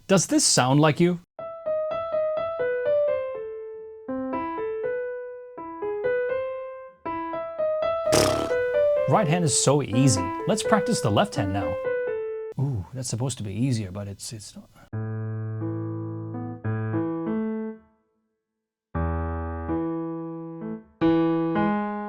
Does this sound like you? Right hand is so easy. Let's practice the left hand now. Ooh, that's supposed to be easier, but it's not.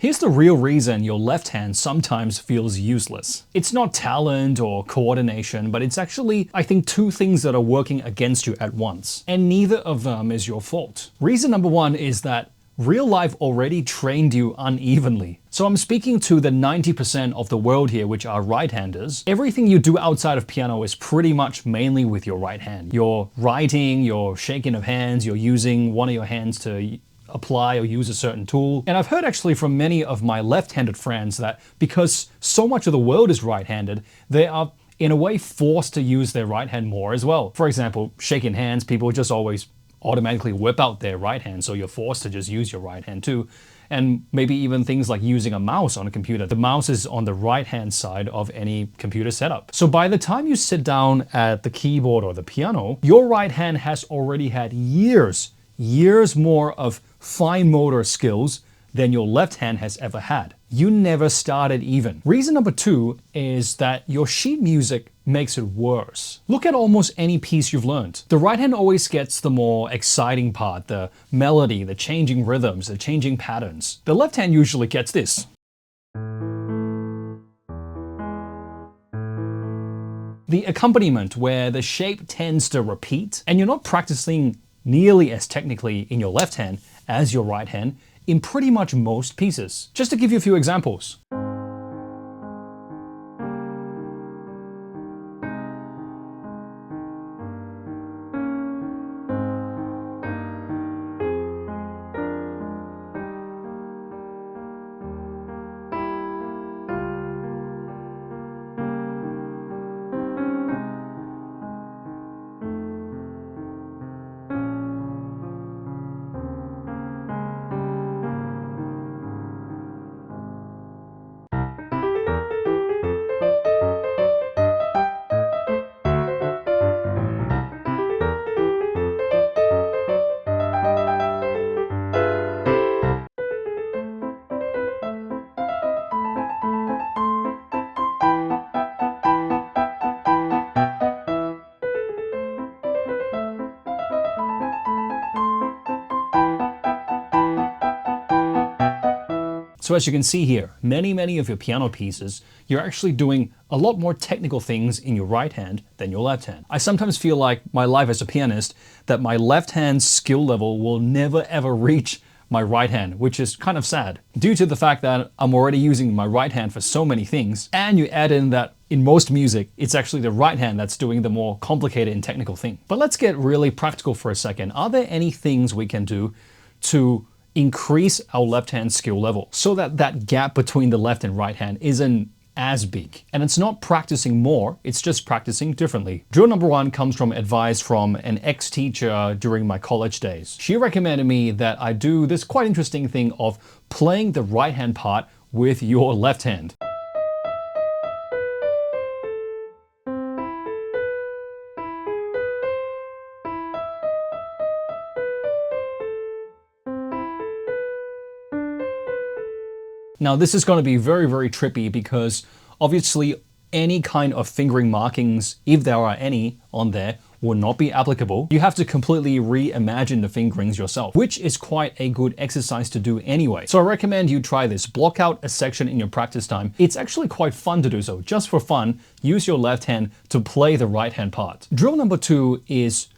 Here's the real reason your left hand sometimes feels useless. It's not talent or coordination, but it's actually, I think, two things that are working against you at once. And neither of them is your fault. Reason number one is that real life already trained you unevenly. So I'm speaking to the 90% of the world here, which are right-handers. Everything you do outside of piano is pretty much mainly with your right hand. You're writing, you're shaking of hands, you're using one of your hands to apply or use a certain tool. And I've heard actually from many of my left-handed friends that because so much of the world is right-handed, they are in a way forced to use their right hand more as well. For example, shaking hands, people just always automatically whip out their right hand, so you're forced to just use your right hand too. And maybe even things like using a mouse on a computer. The mouse is on the right-hand side of any computer setup. So by the time you sit down at the keyboard or the piano, your right hand has already had years more of fine motor skills than your left hand has ever had. You never started even. Reason number two is that your sheet music makes it worse. Look at almost any piece you've learned. The right hand always gets the more exciting part, the melody, the changing rhythms, the changing patterns. The left hand usually gets this. The accompaniment where the shape tends to repeat and you're not practicing nearly as technically in your left hand as your right hand in pretty much most pieces. Just to give you a few examples. So as you can see here, many of your piano pieces, you're actually doing a lot more technical things in your right hand than your left hand. I sometimes feel like my life as a pianist, that my left hand skill level will never ever reach my right hand, which is kind of sad. Due to the fact that I'm already using my right hand for so many things, and you add in that in most music, it's actually the right hand that's doing the more complicated and technical thing. But let's get really practical for a second. Are there any things we can do to increase our left hand skill level so that that gap between the left and right hand isn't as big? And it's not practicing more, it's just practicing differently. Drill number one comes from advice from an ex-teacher during my college days. She recommended me that I do this quite interesting thing of playing the right hand part with your left hand. Now this is going to be very trippy because obviously any kind of fingering markings, if there are any on there, will not be applicable. You have to completely reimagine the fingerings yourself, which is quite a good exercise to do anyway. So I recommend you try this. Block out a section in your practice time. It's actually quite fun to do so. Just for fun, use your left hand to play the right hand part. Drill number two is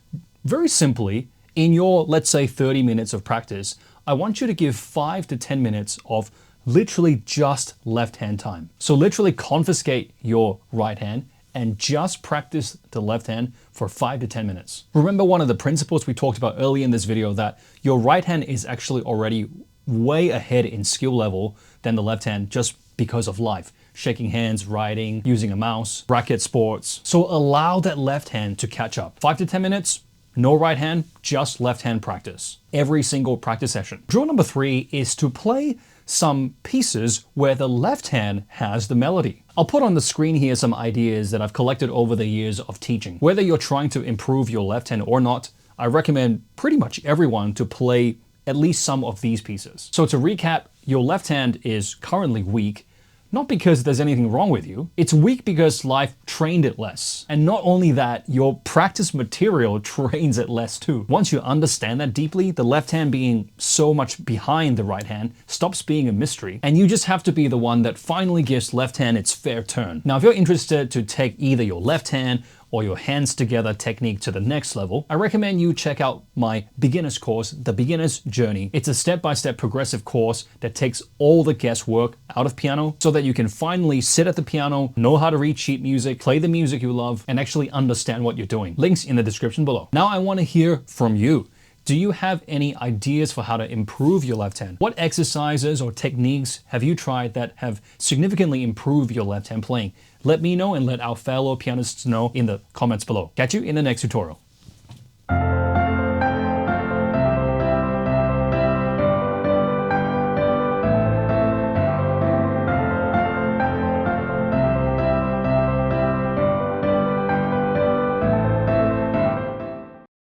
very simply, in your, let's say 30 minutes of practice, I want you to give 5 to 10 minutes of literally just left hand time. So literally confiscate your right hand and just practice the left hand for 5 to 10 minutes. Remember one of the principles we talked about earlier in this video, that your right hand is actually already way ahead in skill level than the left hand just because of life. Shaking hands, writing, using a mouse, racket sports. So allow that left hand to catch up. 5 to 10 minutes, no right hand, just left hand practice. Every single practice session. Drill number three is to play some pieces where the left hand has the melody. I'll put on the screen here some ideas that I've collected over the years of teaching. Whether you're trying to improve your left hand or not, I recommend pretty much everyone to play at least some of these pieces. So to recap, your left hand is currently weak, not because there's anything wrong with you. It's weak because life trained it less. And not only that, your practice material trains it less too. Once you understand that deeply, the left hand being so much behind the right hand stops being a mystery, and you just have to be the one that finally gives left hand its fair turn. Now, if you're interested to take either your left hand or your hands together technique to the next level, I recommend you check out my beginner's course, The Beginner's Journey. It's a step-by-step progressive course that takes all the guesswork out of piano so that you can finally sit at the piano, know how to read sheet music, play the music you love, and actually understand what you're doing. Links in the description below. Now I want to hear from you. Do you have any ideas for how to improve your left hand? What exercises or techniques have you tried that have significantly improved your left hand playing? Let me know and let our fellow pianists know in the comments below. Catch you in the next tutorial.